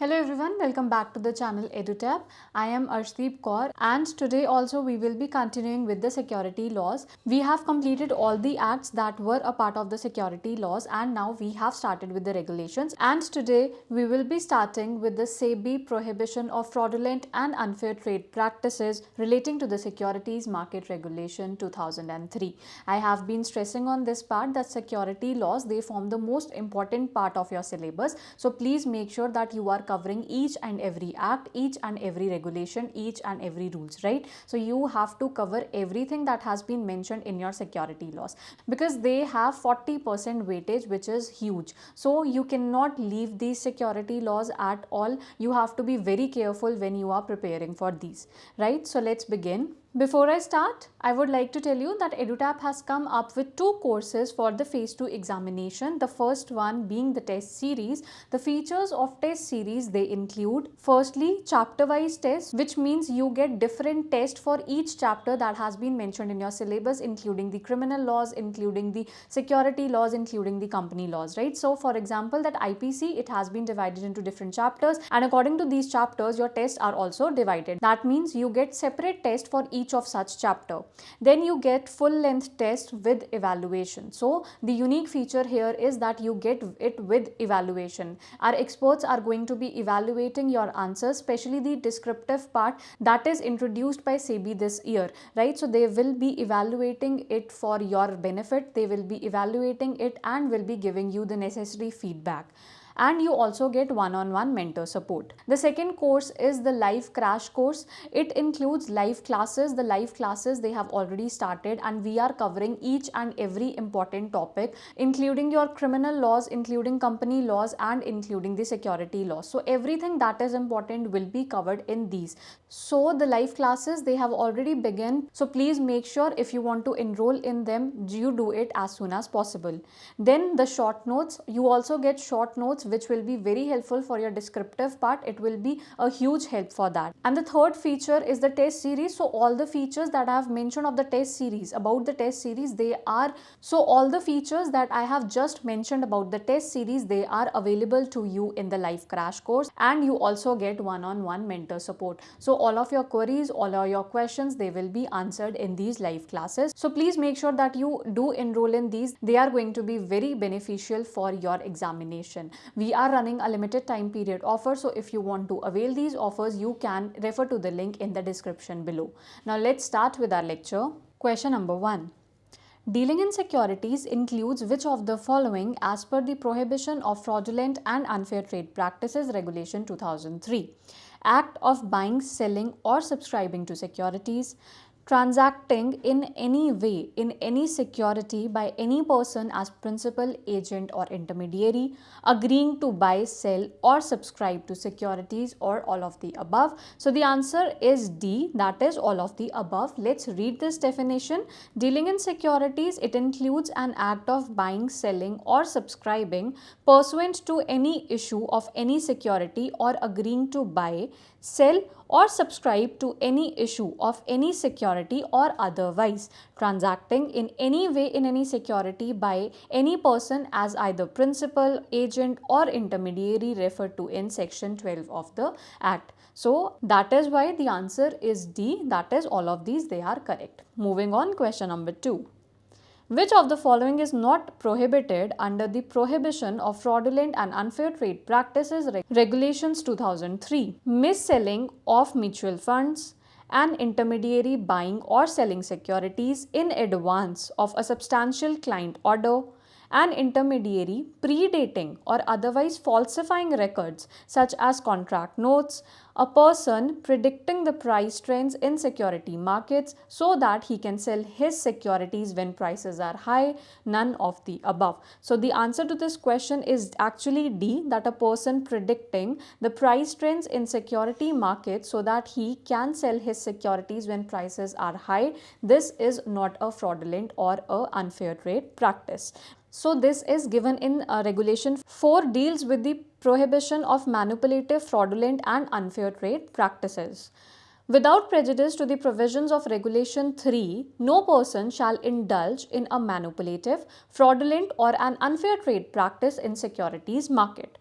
Hello everyone, welcome back to the channel EduTap. I am Arshdeep Kaur and today also we will be continuing with the security laws. We have completed all the acts that were a part of the security laws and now we have started with the regulations, and today we will be starting with the SEBI prohibition of fraudulent and unfair trade practices relating to the securities market regulation 2003. I have been stressing on this part that security laws, they form the most important part of your syllabus. So please make sure that you are covering each and every act, each and every regulation, each and every rules, right? So you have to cover everything that has been mentioned in your security laws because they have 40% weightage, which is huge. So you cannot leave these security laws at all. You have to be very careful when you are preparing for these, right? So let's begin. Before I start, I would like to tell you that EduTap has come up with two courses for the phase 2 examination. The first one being the test series. The features of test series, they include firstly chapter wise tests, which means you get different tests for each chapter that has been mentioned in your syllabus, including the criminal laws, including the security laws, including the company laws, right? So for example, that IPC, it has been divided into different chapters, and according to these chapters your tests are also divided. That means you get separate tests for each of such chapter. Then you get full length test with evaluation. So the unique feature here is that you get it with evaluation. Our experts are going to be evaluating your answers, especially the descriptive part that is introduced by SEBI this year, right? So they will be evaluating it for your benefit. They will be evaluating it and will be giving you the necessary feedback. And you also get one-on-one mentor support. The second course is the live crash course. It includes live classes. The live classes, they have already started and we are covering each and every important topic, including your criminal laws, including company laws, and including the security laws. So everything that is important will be covered in these. So the live classes, they have already begun. So please make sure if you want to enroll in them, you do it as soon as possible. Then the short notes, you also get short notes which will be very helpful for your descriptive part. It will be a huge help for that. And the third feature is the test series. So all the features that I have mentioned of the test series, about the test series, they are, so all the features that I have just mentioned about the test series, they are available to you in the live crash course, and you also get one-on-one mentor support. So all of your queries, all of your questions, they will be answered in these live classes. So please make sure that you do enroll in these. They are going to be very beneficial for your examination. We are running a limited time period offer, so if you want to avail these offers, you can refer to the link in the description below. Now let's start with our lecture. Question number 1. Dealing in securities includes which of the following as per the prohibition of fraudulent and unfair trade practices regulation 2003? Act of buying, selling or subscribing to securities, transacting in any way in any security by any person as principal, agent or intermediary, agreeing to buy, sell or subscribe to securities, or all of the above. So the answer is D, that is all of the above. Let's read this definition. Dealing in securities, it includes an act of buying, selling or subscribing pursuant to any issue of any security or agreeing to buy, sell or subscribe to any issue of any security or otherwise transacting in any way in any security by any person as either principal, agent or intermediary referred to in section 12 of the Act. So that is why the answer is D, that is all of these, they are correct. Moving on, question number 2. Which of the following is not prohibited under the prohibition of fraudulent and unfair trade practices regulations 2003? Mis-selling of mutual funds, an intermediary buying or selling securities in advance of a substantial client order, an intermediary predating or otherwise falsifying records such as contract notes, a person predicting the price trends in security markets so that he can sell his securities when prices are high, none of the above. So the answer to this question is actually D, that a person predicting the price trends in security markets so that he can sell his securities when prices are high. This is not a fraudulent or a unfair trade practice. So this is given in regulation 4, deals with the prohibition of manipulative, fraudulent and unfair trade practices. Without prejudice to the provisions of Regulation 3, no person shall indulge in a manipulative, fraudulent or an unfair trade practice in securities market.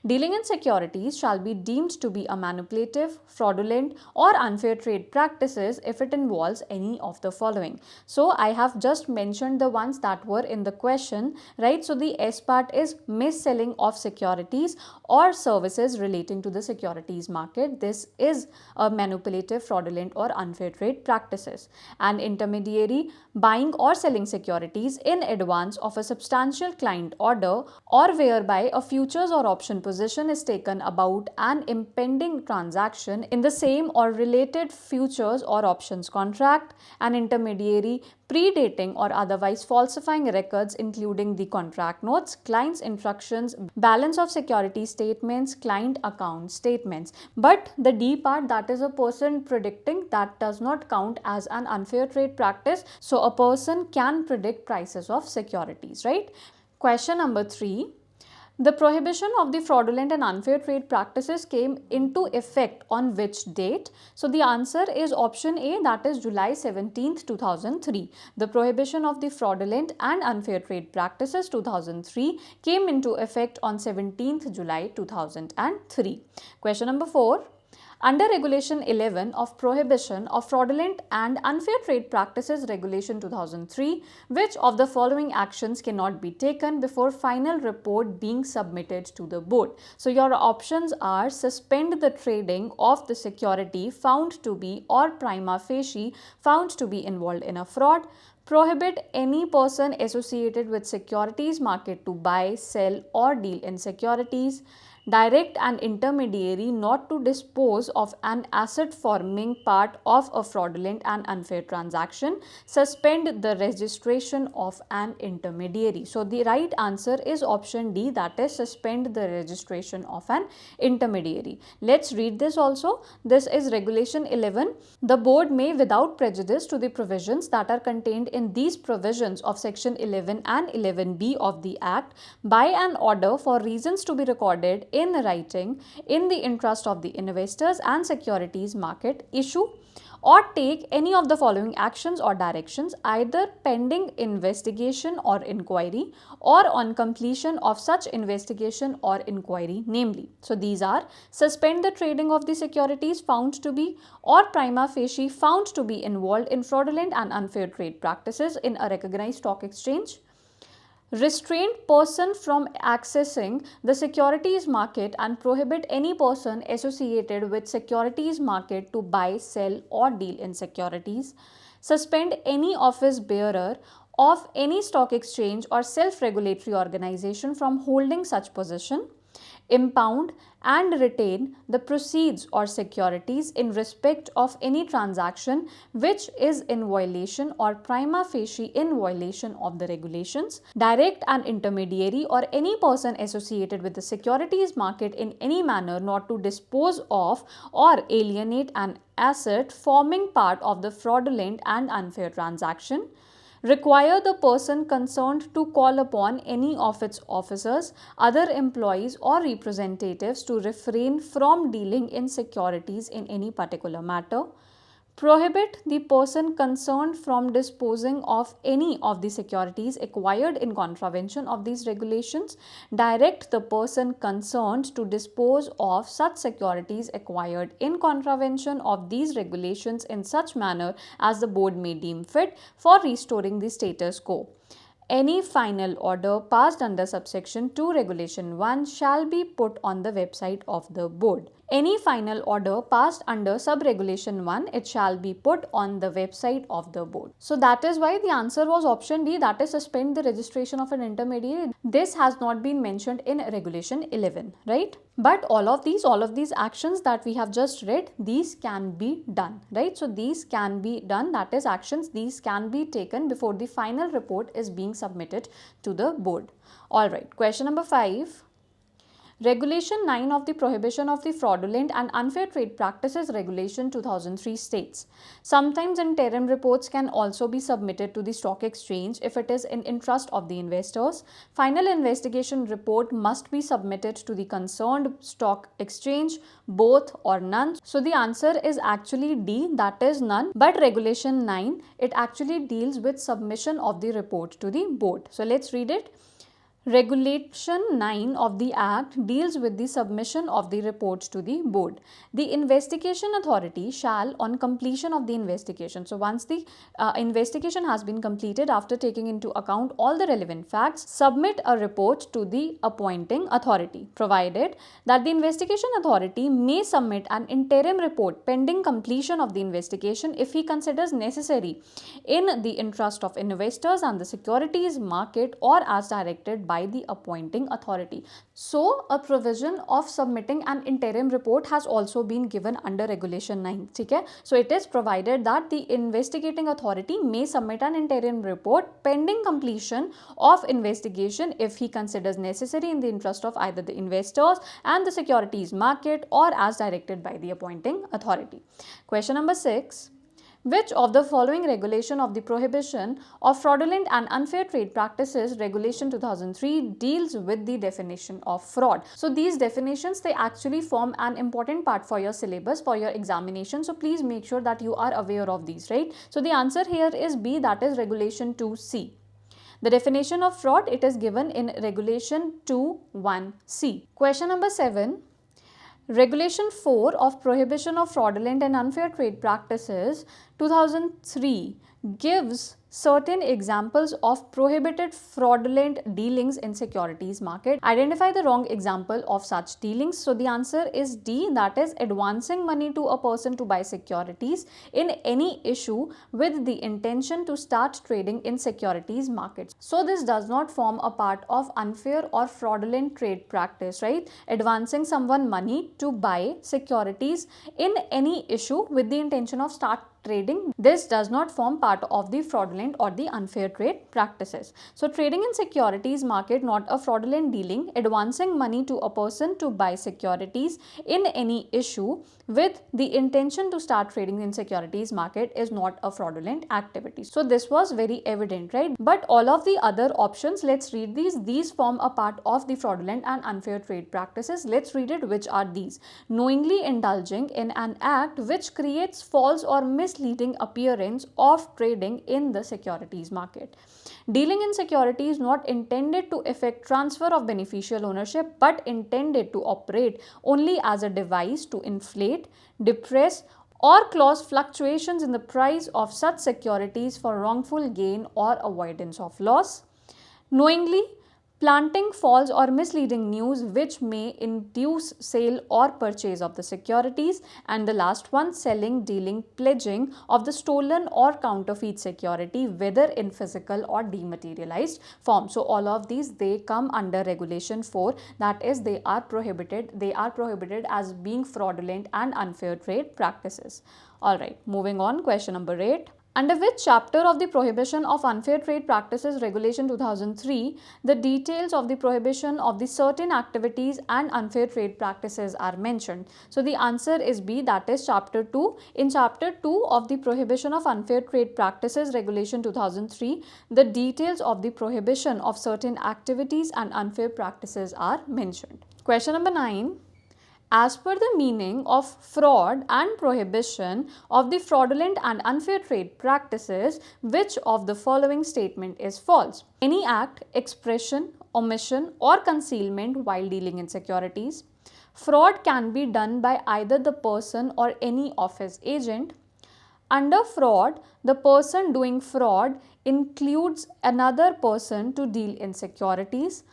Dealing in securities shall be deemed to be a manipulative, fraudulent, or unfair trade practices if it involves any of the following. So I have just mentioned the ones that were in the question, right? So the S part is mis-selling of securities or services relating to the securities market. This is a manipulative, fraudulent, or unfair trade practices. An intermediary buying or selling securities in advance of a substantial client order, or whereby a futures or option position is taken about an impending transaction in the same or related futures or options contract. An intermediary predating or otherwise falsifying records including the contract notes, client's instructions, balance of security statements, client account statements. But the D part, that is a person predicting, that does not count as an unfair trade practice. So a person can predict prices of securities, right? Question number 3. The prohibition of the fraudulent and unfair trade practices came into effect on which date? So the answer is option A, that is July 17th, 2003. The prohibition of the fraudulent and unfair trade practices 2003 came into effect on 17th July 2003. Question number 4. Under Regulation 11 of Prohibition of Fraudulent and Unfair Trade Practices Regulation 2003, which of the following actions cannot be taken before final report being submitted to the board? So your options are: suspend the trading of the security found to be or prima facie found to be involved in a fraud; prohibit any person associated with securities market to buy, sell, or deal in securities; direct an intermediary not to dispose of an asset forming part of a fraudulent and unfair transaction; suspend the registration of an intermediary. So the right answer is option D, that is suspend the registration of an intermediary. Let's read this also. This is Regulation 11. The board may, without prejudice to the provisions that are contained in these provisions of section 11 and 11B of the Act, by an order for reasons to be recorded in writing in the interest of the investors and securities market, issue or take any of the following actions or directions, either pending investigation or inquiry or on completion of such investigation or inquiry, namely. So these are: suspend the trading of the securities found to be or prima facie found to be involved in fraudulent and unfair trade practices in a recognized stock exchange; restrain person from accessing the securities market and prohibit any person associated with securities market to buy, sell, or deal in securities; suspend any office bearer of any stock exchange or self-regulatory organization from holding such position; impound and retain the proceeds or securities in respect of any transaction which is in violation or prima facie in violation of the regulations; direct an intermediary or any person associated with the securities market in any manner not to dispose of or alienate an asset forming part of the fraudulent and unfair transaction; require the person concerned to call upon any of its officers, other employees, or representatives to refrain from dealing in securities in any particular matter; prohibit the person concerned from disposing of any of the securities acquired in contravention of these regulations; direct the person concerned to dispose of such securities acquired in contravention of these regulations in such manner as the board may deem fit for restoring the status quo. Any final order passed under subsection 2 Regulation 1 shall be put on the website of the board. Any final order passed under sub-regulation 1, it shall be put on the website of the board. So that is why the answer was option D, that is suspend the registration of an intermediary. This has not been mentioned in Regulation 11, right? But all of these actions that we have just read, these can be done, right? So these can be done, that is actions, these can be taken before the final report is being submitted to the board. Alright, question number 5. Regulation 9 of the Prohibition of the Fraudulent and Unfair Trade Practices Regulation 2003 states, sometimes interim reports can also be submitted to the stock exchange if it is in interest of the investors. Final investigation report must be submitted to the concerned stock exchange, both or none. So the answer is actually D, that is none. But Regulation 9, it actually deals with submission of the report to the board. So let's read it. Regulation 9 of the Act deals with the submission of the reports to the board. The investigation authority shall, on completion of the investigation, so once the investigation has been completed after taking into account all the relevant facts, submit a report to the appointing authority, provided that the investigation authority may submit an interim report pending completion of the investigation if he considers necessary in the interest of investors and the securities market or as directed by the appointing authority. So, a provision of submitting an interim report has also been given under Regulation 9. Okay? So, it is provided that the investigating authority may submit an interim report pending completion of investigation if he considers necessary in the interest of either the investors and the securities market or as directed by the appointing authority. Question number 6. Which of the following regulation of the prohibition of fraudulent and unfair trade practices regulation 2003 deals with the definition of fraud? So these definitions, they actually form an important part for your syllabus, for your examination. So please make sure that you are aware of these, right? So the answer here is B, that is regulation 2C. The definition of fraud, it is given in regulation 2(1)(c). Question number 7. Regulation 4 of Prohibition of Fraudulent and Unfair Trade Practices 2003 gives certain examples of prohibited fraudulent dealings in securities market. Identify the wrong example of such dealings. So the answer is D, that is advancing money to a person to buy securities in any issue with the intention to start trading in securities markets. So this does not form a part of unfair or fraudulent trade practice, right? Advancing someone money to buy securities in any issue with the intention of start trading, this does not form part of the fraudulent or the unfair trade practices. So trading in securities market, not a fraudulent dealing. Advancing money to a person to buy securities in any issue with the intention to start trading in securities market is not a fraudulent activity. So this was very evident, right? But all of the other options, let's read these. These form a part of the fraudulent and unfair trade practices. Let's read it. Which are these? Knowingly indulging in an act which creates false or misleading appearance of trading in the securities market. Dealing in securities not intended to effect transfer of beneficial ownership but intended to operate only as a device to inflate, depress or cause fluctuations in the price of such securities for wrongful gain or avoidance of loss. Knowingly planting false or misleading news which may induce sale or purchase of the securities. And the last one, selling, dealing, pledging of the stolen or counterfeit security, whether in physical or dematerialized form. So all of these, they come under regulation 4, that is they are prohibited as being fraudulent and unfair trade practices. Alright, moving on, question number 8. Under which chapter of the Prohibition of Unfair Trade Practices Regulation 2003, the details of the prohibition of the certain activities and unfair trade practices are mentioned? So the answer is B, that is chapter 2. In chapter 2 of the Prohibition of Unfair Trade Practices Regulation 2003, the details of the prohibition of certain activities and unfair practices are mentioned. Question number 9. As per the meaning of fraud and prohibition of the fraudulent and unfair trade practices, which of the following statement is false? Any act, expression, omission or concealment while dealing in securities. Fraud can be done by either the person or any of his agent. Under fraud, the person doing fraud includes another person to deal in securities.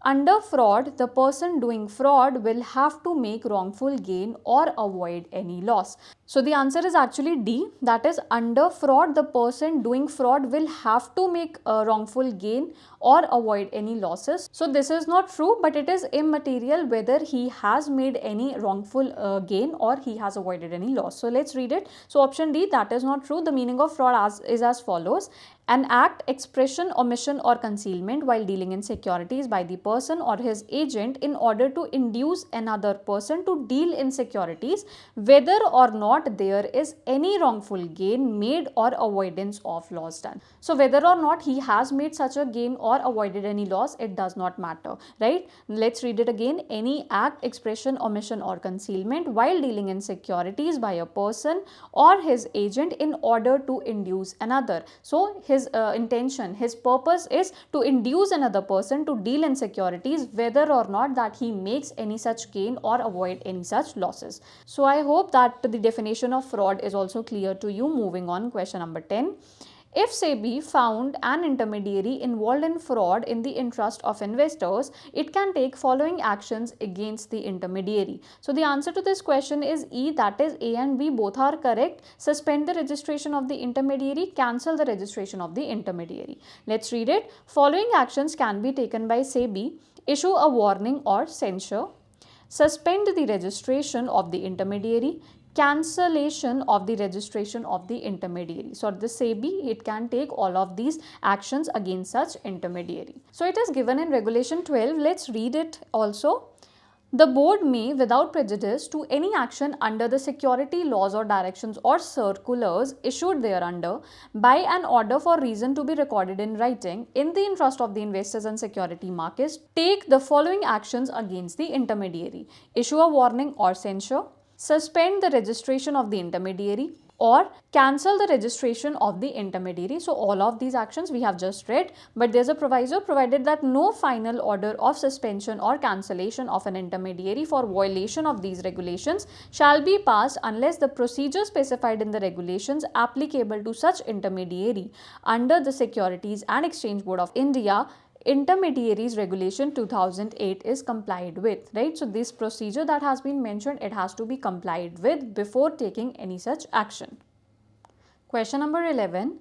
Under fraud, the person doing fraud will have to make wrongful gain or avoid any loss. So the answer is actually D, that is under fraud, the person doing fraud will have to make a wrongful gain or avoid any losses. So this is not true, but it is immaterial whether he has made any wrongful gain or he has avoided any loss. So let's read it. So option D, that is not true. The meaning of fraud is as follows. An act, expression, omission or concealment while dealing in securities by the person or his agent in order to induce another person to deal in securities, whether or not not there is any wrongful gain made or avoidance of loss done. So whether or not he has made such a gain or avoided any loss, it does not matter, right? Let's read it again. Any act, expression, omission or concealment while dealing in securities by a person or his agent in order to induce another. So his intention, his purpose is to induce another person to deal in securities, whether or not that he makes any such gain or avoid any such losses. So I hope that the definition of fraud is also clear to you. Moving on, question number 10. If SEBI found an intermediary involved in fraud in the interest of investors, it can take following actions against the intermediary. So the answer to this question is E, that is A and B both are correct. Suspend the registration of the intermediary, cancel the registration of the intermediary. Let's read it. Following actions can be taken by SEBI: issue a warning or censure, suspend the registration of the intermediary, cancellation of the registration of the intermediary. So the SEBI, it can take all of these actions against such intermediary. So it is given in regulation 12. Let's read it also. The board may, without prejudice to any action under the security laws or directions or circulars issued thereunder, by an order for reason to be recorded in writing, in the interest of the investors and security markets, take the following actions against the intermediary: issue a warning or censure, suspend the registration of the intermediary, or cancel the registration of the intermediary. So all of these actions we have just read, but there's a proviso: provided that no final order of suspension or cancellation of an intermediary for violation of these regulations shall be passed unless the procedure specified in the regulations applicable to such intermediary under the Securities and Exchange Board of India Intermediaries Regulation 2008 is complied with, right? So this procedure that has been mentioned, it has to be complied with before taking any such action. Question number 11.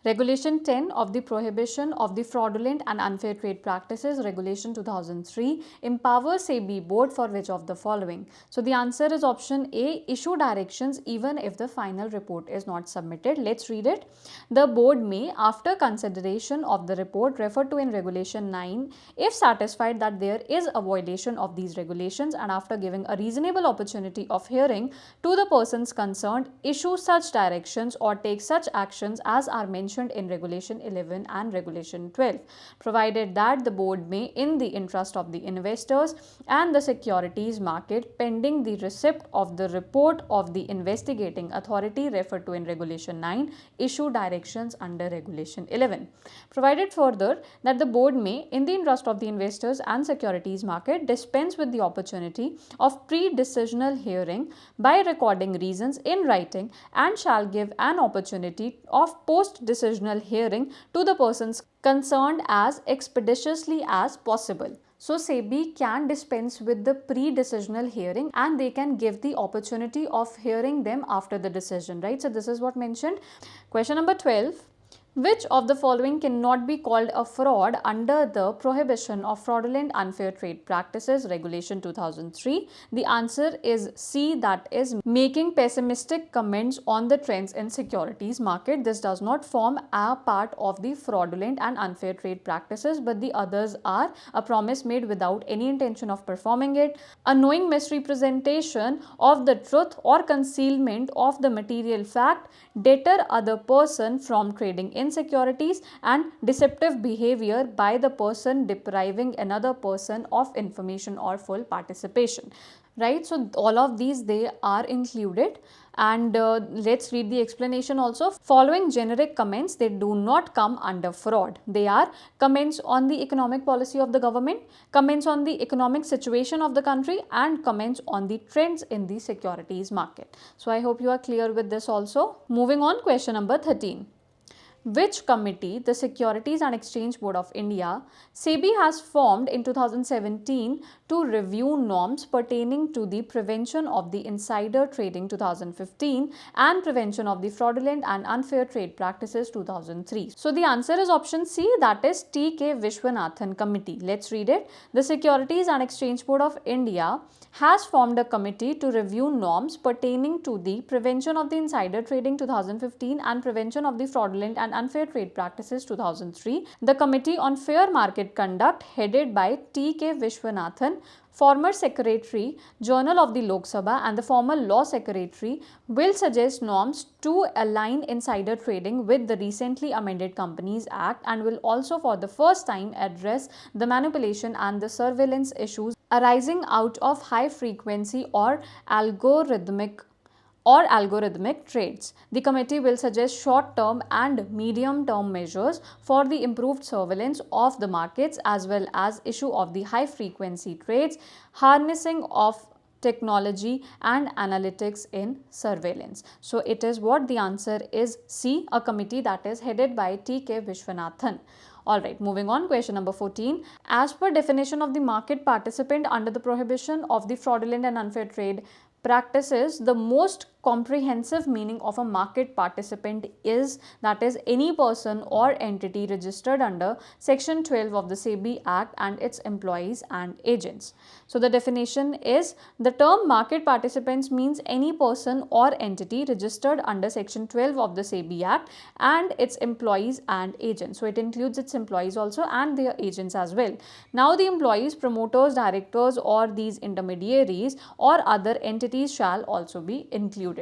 Regulation 10 of the Prohibition of the Fraudulent and Unfair Trade Practices Regulation 2003 empowers SEBI board for which of the following? So the answer is option A, issue directions even if the final report is not submitted. Let's read it. The board may, after consideration of the report referred to in regulation 9, if satisfied that there is a violation of these regulations and after giving a reasonable opportunity of hearing to the persons concerned, issue such directions or take such actions as are mentioned in regulation 11 and regulation 12, provided that the board may, in the interest of the investors and the securities market, pending the receipt of the report of the investigating authority referred to in regulation 9, issue directions under regulation 11. Provided further that the board may, in the interest of the investors and securities market, dispense with the opportunity of pre-decisional hearing by recording reasons in writing and shall give an opportunity of post-decisional hearing to the persons concerned as expeditiously as possible. So SEBI can dispense with the pre-decisional hearing and they can give the opportunity of hearing them after the decision, right? So this is what mentioned. Question number 12. Which of the following cannot be called a fraud under the Prohibition of Fraudulent Unfair Trade Practices Regulation 2003? The answer is C, that is making pessimistic comments on the trends in securities market. This does not form a part of the fraudulent and unfair trade practices, but the others are a promise made without any intention of performing it, a knowing misrepresentation of the truth or concealment of the material fact, deter other person from trading in securities, and deceptive behavior by the person depriving another person of information or full participation, right? So all of these, they are included. And let's read the explanation also. Following generic comments, they do not come under fraud. They are comments on the economic policy of the government, comments on the economic situation of the country, and comments on the trends in the securities market. So I hope you are clear with this also. Moving on, question number 13. Which committee the Securities and Exchange Board of India, SEBI, has formed in 2017 to review norms pertaining to the prevention of the insider trading 2015 and prevention of the fraudulent and unfair trade practices 2003? So the answer is option C, that is T.K. Vishwanathan Committee. Let's read it. The Securities and Exchange Board of India has formed a committee to review norms pertaining to the prevention of the insider trading 2015 and prevention of the fraudulent and unfair trade practices 2003. The Committee on Fair Market Conduct, headed by T.K. Vishwanathan, former Secretary, Journal of the Lok Sabha, and the former Law Secretary will suggest norms to align insider trading with the recently amended Companies Act and will also for the first time address the manipulation and the surveillance issues arising out of high frequency or algorithmic trades. The committee will suggest short-term and medium-term measures for the improved surveillance of the markets as well as issue of the high-frequency trades, harnessing of technology and analytics in surveillance. So it is what the answer is C, a committee that is headed by T.K. Vishwanathan. Alright, moving on, question number 14. As per definition of the market participant under the prohibition of the fraudulent and unfair trade practices, the most comprehensive meaning of a market participant is that is any person or entity registered under section 12 of the SEBI Act and its employees and agents. So the definition is the term market participants means any person or entity registered under section 12 of the SEBI Act and its employees and agents. So it includes its employees also and their agents as well. Now the employees, promoters, directors or these intermediaries or other entities shall also be included.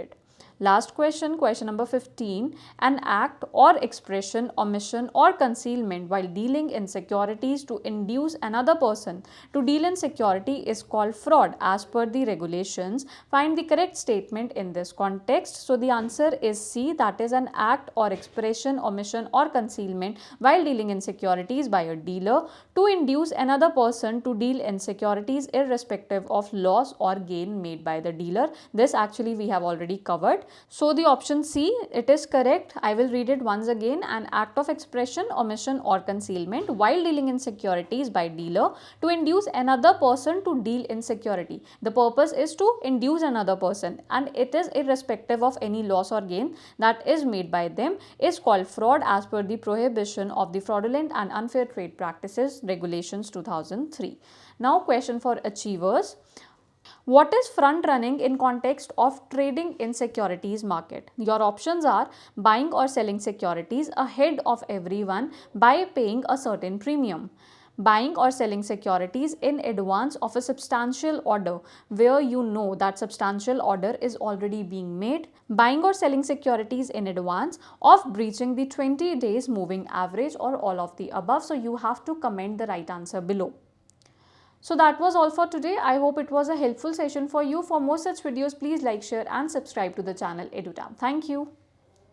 Last question, question number 15. An act or expression, omission or concealment while dealing in securities to induce another person to deal in security is called fraud as per the regulations. Find the correct statement in this context. So the answer is C, that is an act or expression, omission or concealment while dealing in securities by a dealer to induce another person to deal in securities irrespective of loss or gain made by the dealer. This actually we have already covered. So the option C, it is correct. I will read it once again. An act of expression, omission or concealment while dealing in securities by dealer to induce another person to deal in security. The purpose is to induce another person and it is irrespective of any loss or gain that is made by them is called fraud as per the prohibition of the fraudulent and unfair trade practices regulations 2003. Now question for achievers. What is front running in context of trading in securities market? Your options are buying or selling securities ahead of everyone by paying a certain premium. Buying or selling securities in advance of a substantial order where you know that substantial order is already being made. Buying or selling securities in advance of breaching the 20 days moving average or all of the above. So you have to comment the right answer below. So that was all for today. I hope it was a helpful session for you. For more such videos, please like, share and subscribe to the channel EduTap. Thank you.